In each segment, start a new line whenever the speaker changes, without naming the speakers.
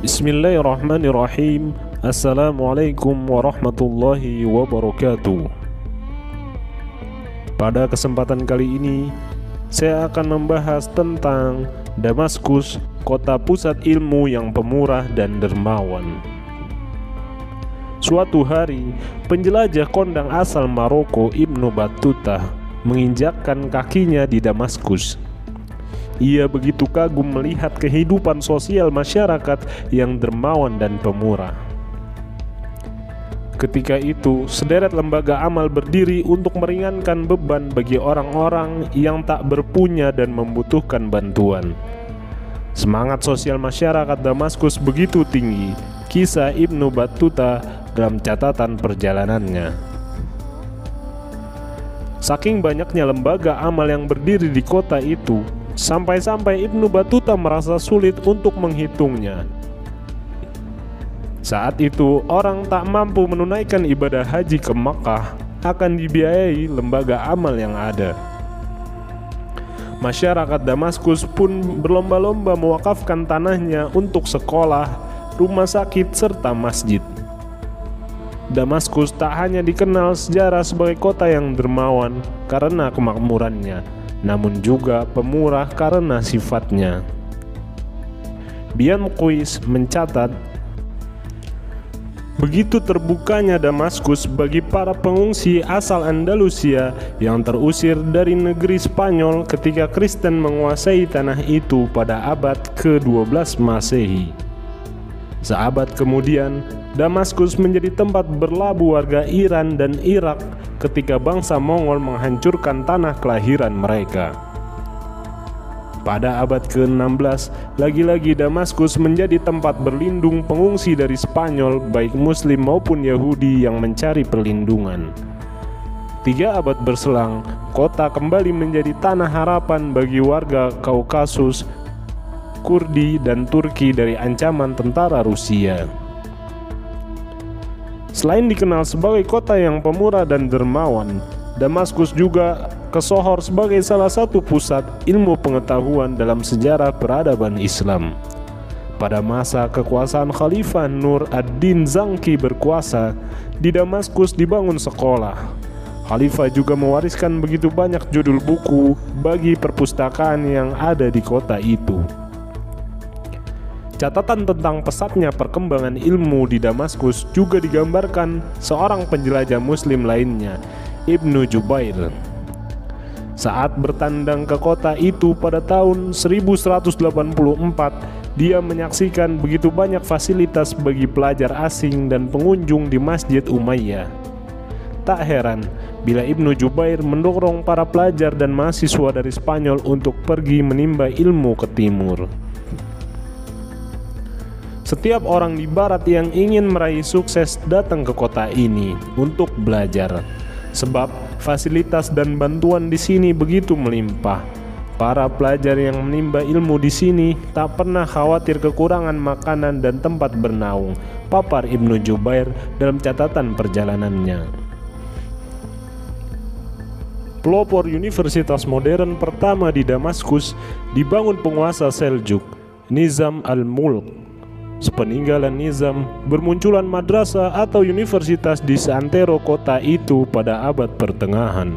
Bismillahirrahmanirrahim. Assalamualaikum warahmatullahi wabarakatuh. Pada kesempatan kali ini, saya akan membahas tentang Damaskus, kota pusat ilmu yang pemurah dan dermawan. Suatu hari, penjelajah kondang asal Maroko Ibnu Battuta menginjakkan kakinya di Damaskus. Ia begitu kagum melihat kehidupan sosial masyarakat yang dermawan dan pemurah. Ketika itu, sederet lembaga amal berdiri untuk meringankan beban bagi orang-orang yang tak berpunya dan membutuhkan bantuan. Semangat sosial masyarakat Damaskus begitu tinggi, kisah Ibnu Battuta dalam catatan perjalanannya. Saking banyaknya lembaga amal yang berdiri di kota itu, sampai-sampai Ibnu Battuta merasa sulit untuk menghitungnya. Saat itu, orang tak mampu menunaikan ibadah haji ke Makkah akan dibiayai lembaga amal yang ada. Masyarakat Damaskus pun berlomba-lomba mewakafkan tanahnya untuk sekolah, rumah sakit, serta masjid. Damaskus tak hanya dikenal sejarah sebagai kota yang dermawan karena kemakmurannya, namun juga pemurah karena sifatnya. Bian Muqwis mencatat, begitu terbukanya Damaskus bagi para pengungsi asal Andalusia yang terusir dari negeri Spanyol ketika Kristen menguasai tanah itu pada abad ke-12 Masehi. Seabad kemudian, Damaskus menjadi tempat berlabuh warga Iran dan Irak ketika bangsa Mongol menghancurkan tanah kelahiran mereka. Pada abad ke-16, lagi-lagi Damaskus menjadi tempat berlindung pengungsi dari Spanyol, baik Muslim maupun Yahudi yang mencari perlindungan. 3 abad berselang, kota kembali menjadi tanah harapan bagi warga Kaukasus, Kurdi, dan Turki dari ancaman tentara Rusia. Selain dikenal sebagai kota yang pemurah dan dermawan, Damaskus juga kesohor sebagai salah satu pusat ilmu pengetahuan dalam sejarah peradaban Islam. Pada masa kekuasaan Khalifah Nur ad-Din Zangki berkuasa, di Damaskus dibangun sekolah. Khalifah juga mewariskan begitu banyak judul buku bagi perpustakaan yang ada di kota itu. Catatan tentang pesatnya perkembangan ilmu di Damaskus juga digambarkan seorang penjelajah Muslim lainnya, Ibnu Jubair. Saat bertandang ke kota itu pada tahun 1184, dia menyaksikan begitu banyak fasilitas bagi pelajar asing dan pengunjung di Masjid Umayyah. Tak heran bila Ibnu Jubair mendorong para pelajar dan mahasiswa dari Spanyol untuk pergi menimba ilmu ke timur. Setiap orang di barat yang ingin meraih sukses datang ke kota ini untuk belajar, sebab fasilitas dan bantuan di sini begitu melimpah. Para pelajar yang menimba ilmu di sini tak pernah khawatir kekurangan makanan dan tempat bernaung, papar Ibnu Jubair dalam catatan perjalanannya. Pelopor universitas modern pertama di Damaskus dibangun penguasa Seljuk, Nizam al-Mulk. Sepeninggalan Nizam, bermunculan madrasah atau universitas di seantero kota itu pada abad pertengahan.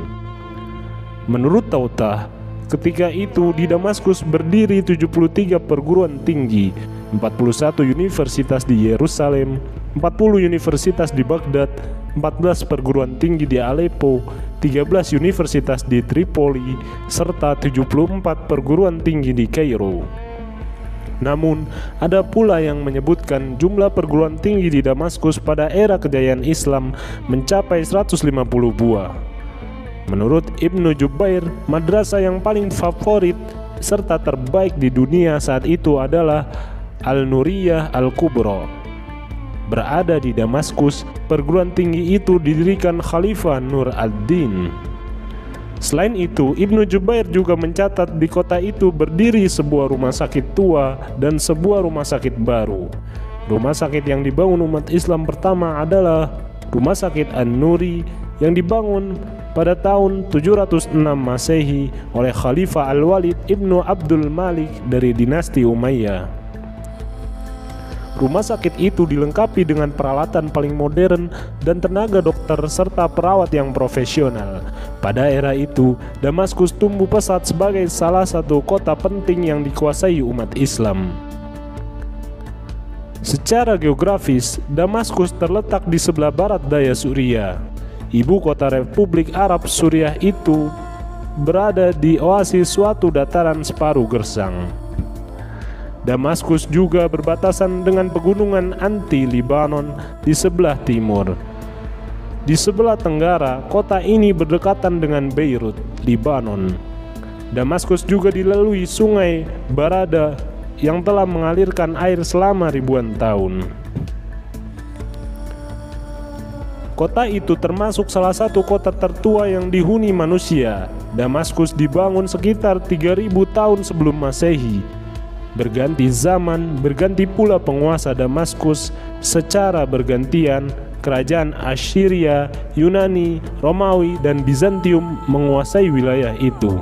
Menurut Tautah, ketika itu di Damaskus berdiri 73 perguruan tinggi, 41 universitas di Yerusalem, 40 universitas di Baghdad, 14 perguruan tinggi di Aleppo, 13 universitas di Tripoli, serta 74 perguruan tinggi di Kairo. Namun, ada pula yang menyebutkan jumlah perguruan tinggi di Damaskus pada era kejayaan Islam mencapai 150 buah. Menurut Ibnu Jubair, madrasah yang paling favorit serta terbaik di dunia saat itu adalah Al-Nuriyah Al-Kubra. Berada di Damaskus, perguruan tinggi itu didirikan Khalifah Nur ad-Din. Selain itu, Ibnu Jubair juga mencatat di kota itu berdiri sebuah rumah sakit tua dan sebuah rumah sakit baru. Rumah sakit yang dibangun umat Islam pertama adalah Rumah Sakit An-Nuri yang dibangun pada tahun 706 Masehi oleh Khalifah Al-Walid Ibnu Abdul Malik dari dinasti Umayyah. Rumah sakit itu dilengkapi dengan peralatan paling modern dan tenaga dokter serta perawat yang profesional. Pada era itu, Damaskus tumbuh pesat sebagai salah satu kota penting yang dikuasai umat Islam. Secara geografis, Damaskus terletak di sebelah barat daya Suriah. Ibu kota Republik Arab Suriah itu berada di oasis suatu dataran separuh gersang. Damaskus juga berbatasan dengan pegunungan anti-Libanon di sebelah timur. Di sebelah tenggara, kota ini berdekatan dengan Beirut, Libanon. Damaskus juga dilalui sungai Barada yang telah mengalirkan air selama ribuan tahun. Kota itu termasuk salah satu kota tertua yang dihuni manusia. Damaskus dibangun sekitar 3000 tahun sebelum Masehi. Berganti zaman, berganti pula penguasa Damaskus secara bergantian. Kerajaan Assyria, Yunani, Romawi, dan Bizantium menguasai wilayah itu.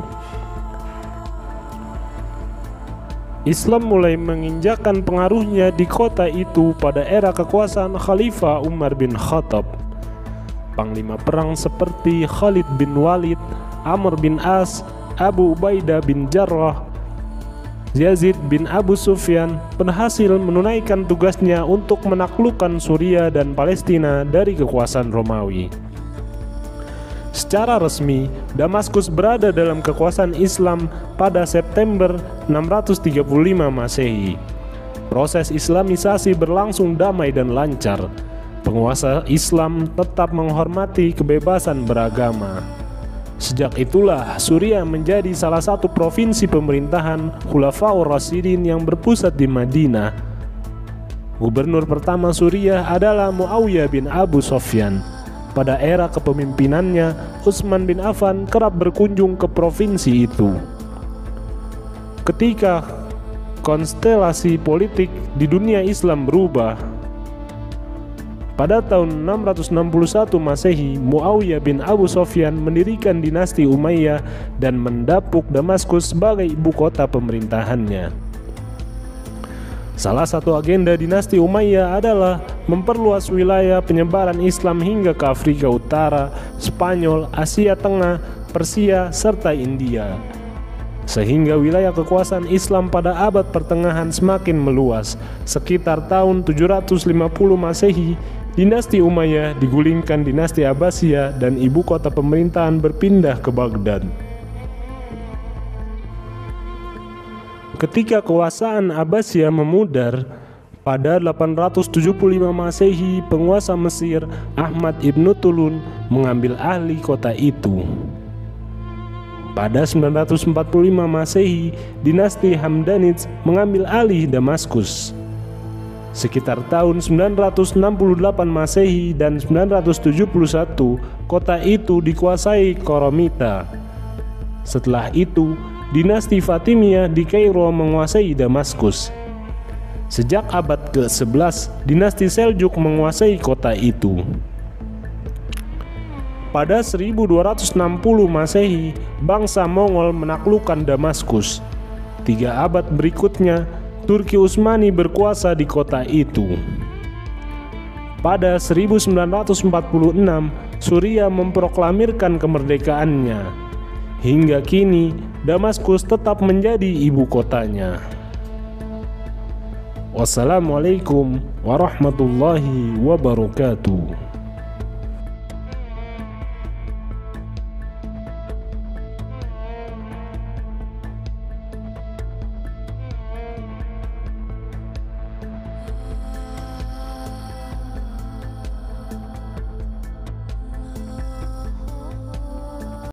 Islam mulai menginjakkan pengaruhnya di kota itu pada era kekuasaan Khalifah Umar bin Khattab. Panglima perang seperti Khalid bin Walid, Amr bin As, Abu Ubaidah bin Jarrah, Yazid bin Abu Sufyan berhasil menunaikan tugasnya untuk menaklukkan Suriah dan Palestina dari kekuasaan Romawi. Secara resmi, Damaskus berada dalam kekuasaan Islam pada September 635 Masehi. Proses Islamisasi berlangsung damai dan lancar. Penguasa Islam tetap menghormati kebebasan beragama. Sejak itulah Suriah menjadi salah satu provinsi pemerintahan Khulafaur Rasyidin yang berpusat di Madinah. Gubernur pertama Suriah adalah Muawiyah bin Abu Sufyan. Pada era kepemimpinannya, Utsman bin Affan kerap berkunjung ke provinsi itu. Ketika konstelasi politik di dunia Islam berubah, pada tahun 661 Masehi, Muawiyah bin Abu Sufyan mendirikan dinasti Umayyah dan mendapuk Damaskus sebagai ibu kota pemerintahannya. Salah satu agenda dinasti Umayyah adalah memperluas wilayah penyebaran Islam hingga ke Afrika Utara, Spanyol, Asia Tengah, Persia, serta India. Sehingga wilayah kekuasaan Islam pada abad pertengahan semakin meluas. Sekitar tahun 750 Masehi, dinasti Umayyah digulingkan dinasti Abbasiyah dan ibu kota pemerintahan berpindah ke Baghdad. Ketika kekuasaan Abbasiyah memudar, pada 875 Masehi, penguasa Mesir Ahmad ibn Tulun mengambil alih kota itu. Pada 945 Masehi, dinasti Hamdanids mengambil alih Damaskus. Sekitar tahun 968 Masehi dan 971, kota itu dikuasai Koromita. Setelah itu, dinasti Fatimiyah di Kairo menguasai Damaskus. Sejak abad ke-11, dinasti Seljuk menguasai kota itu. Pada 1260 Masehi, bangsa Mongol menaklukkan Damaskus. 3 abad berikutnya, Turki Utsmani berkuasa di kota itu. Pada 1946, Suriah memproklamirkan kemerdekaannya. Hingga kini, Damaskus tetap menjadi ibu kotanya. Wassalamualaikum warahmatullahi wabarakatuh.